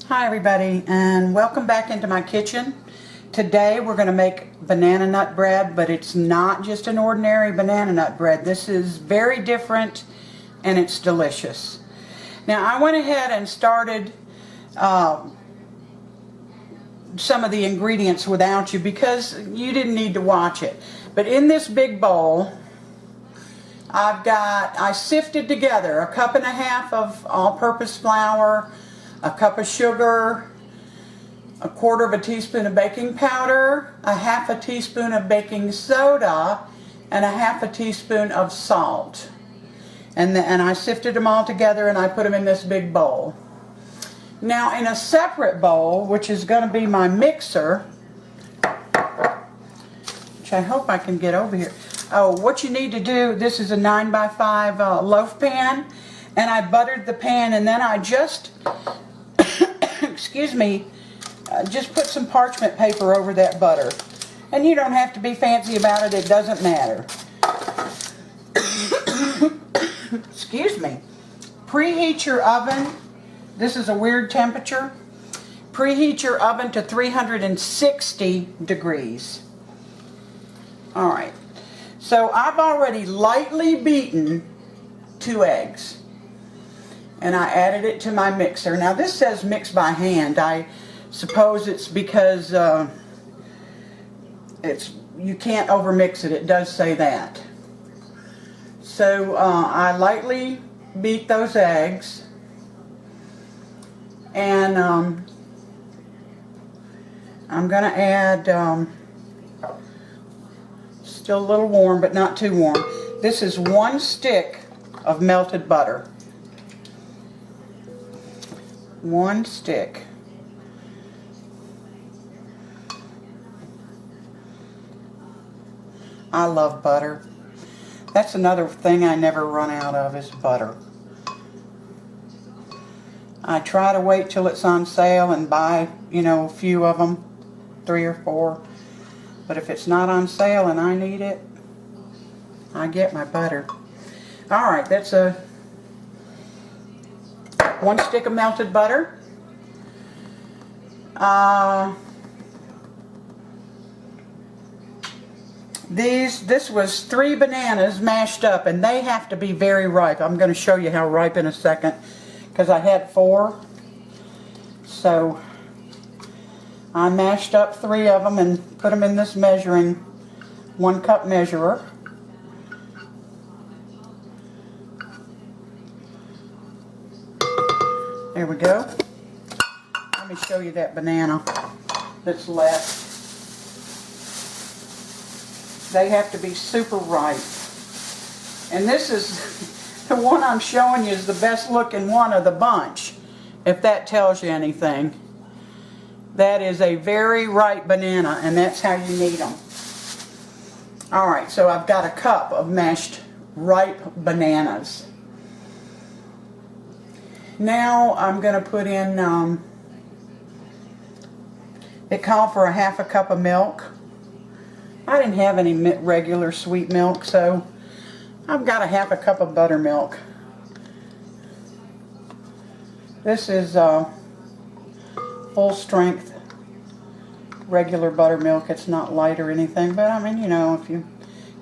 Hi everybody, and welcome back into my kitchen. Today we're going to make banana nut bread, but it's not just an ordinary banana nut bread. This is very different and it's delicious. Now I went ahead and started some of the ingredients without you because you didn't need to watch it. But in this big bowl I sifted together a cup and a half of all-purpose flour, a cup of sugar, a quarter of a teaspoon of baking powder, a half a teaspoon of baking soda, and a half a teaspoon of salt. And I sifted them all together and I put them in this big bowl. Now in a separate bowl, which is going to be my mixer, which I hope I can get over here. Oh, what you need to do, this is a 9x5 loaf pan, and I buttered the pan, and then I just excuse me, just put some parchment paper over that butter. And you don't have to be fancy about it, it doesn't matter. Excuse me. Preheat your oven. This is a weird temperature. Preheat your oven to 360 degrees. Alright, so I've already lightly beaten 2 eggs. And I added it to my mixer. Now this says mix by hand. I suppose it's because you can't overmix it. It does say that. So I lightly beat those eggs, and I'm going to add, still a little warm but not too warm. This is 1 stick of melted butter. 1 stick. I love butter. That's another thing I never run out of is butter. I try to wait till it's on sale and buy, a few of them, 3 or 4. But if it's not on sale and I need it, I get my butter. Alright, that's 1 stick of melted butter. This was 3 bananas mashed up, and they have to be very ripe. I'm going to show you how ripe in a second, because I had 4. So I mashed up 3 of them and put them in this measuring 1 cup measurer. There we go. Let me show you that banana that's left. They have to be super ripe. And this is, the one I'm showing you is the best looking one of the bunch, if that tells you anything. That is a very ripe banana, and that's how you need them. Alright, so I've got a cup of mashed ripe bananas. Now I'm going to put in, it called for a half a cup of milk. I didn't have any regular sweet milk, so I've got a half a cup of buttermilk. This is full strength regular buttermilk. It's not light or anything, but I mean, if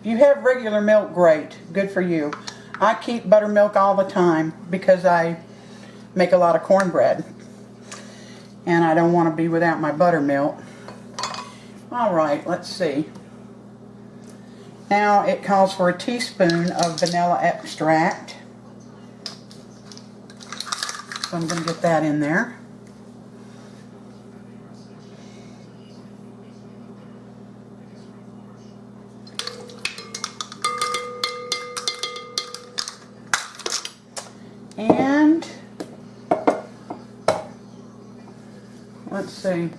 you have regular milk, great, good for you. I keep buttermilk all the time because I make a lot of cornbread, and I don't want to be without my buttermilk. Alright, let's see. Now it calls for a teaspoon of vanilla extract, so I'm going to get that in there. And let's see.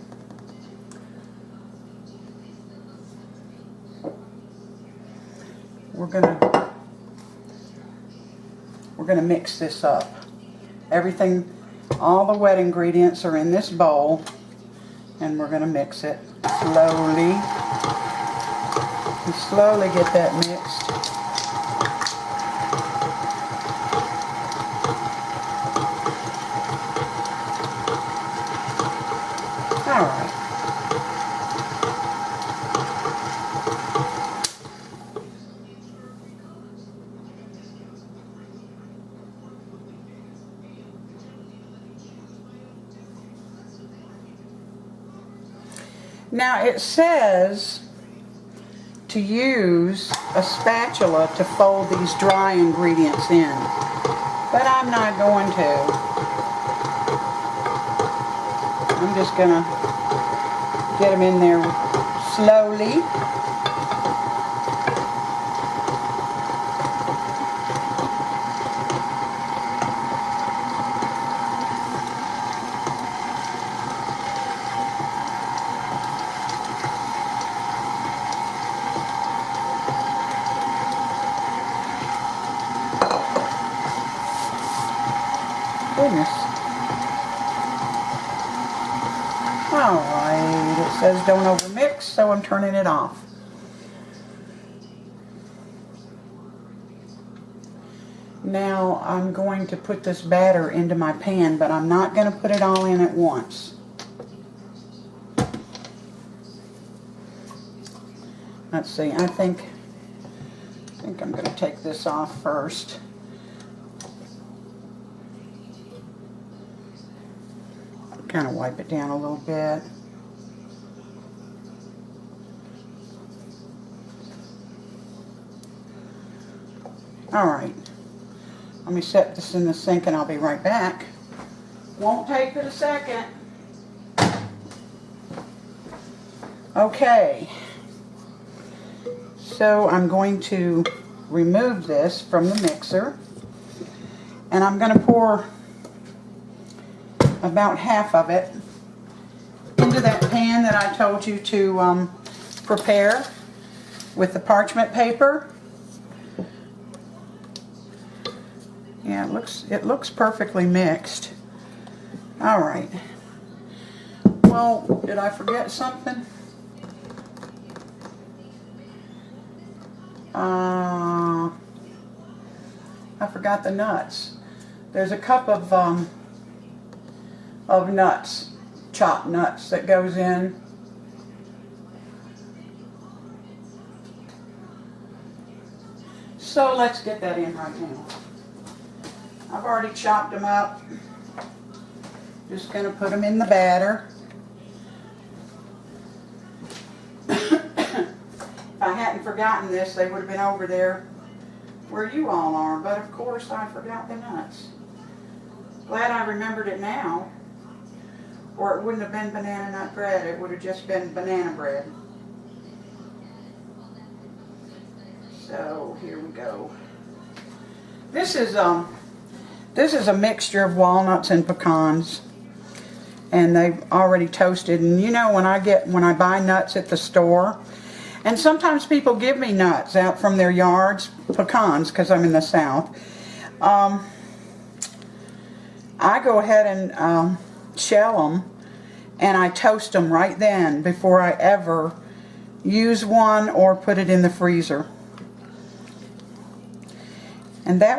We're gonna mix this up. Everything, all the wet ingredients are in this bowl, and we're gonna mix it slowly. And slowly get that mixed. Alright. Now it says to use a spatula to fold these dry ingredients in, but I'm not going to. I'm just gonna get them in there slowly. Goodness. Alright, it says don't overmix, so I'm turning it off. Now I'm going to put this batter into my pan, but I'm not going to put it all in at once. Let's see, I think I'm going to take this off first. Kind of wipe it down a little bit. Alright, let me set this in the sink and I'll be right back. Won't take but a second. Okay, so I'm going to remove this from the mixer and I'm going to pour about half of it into that pan that I told you to prepare with the parchment paper. Yeah, it looks perfectly mixed. All right. Well, did I forget something? I forgot the nuts. There's a cup of nuts, chopped nuts, that goes in. So let's get that in right now. I've already chopped them up. Just going to put them in the batter. If I hadn't forgotten this, they would have been over there where you all are, but of course I forgot the nuts. Glad I remembered it now. Or it wouldn't have been banana nut bread, it would have just been banana bread. So here we go. This is a mixture of walnuts and pecans, and they've already toasted. And you know, when I buy nuts at the store, and sometimes people give me nuts out from their yards, pecans, because I'm in the South. I go ahead and shell them, and I toast them right then before I ever use one or put it in the freezer. And that way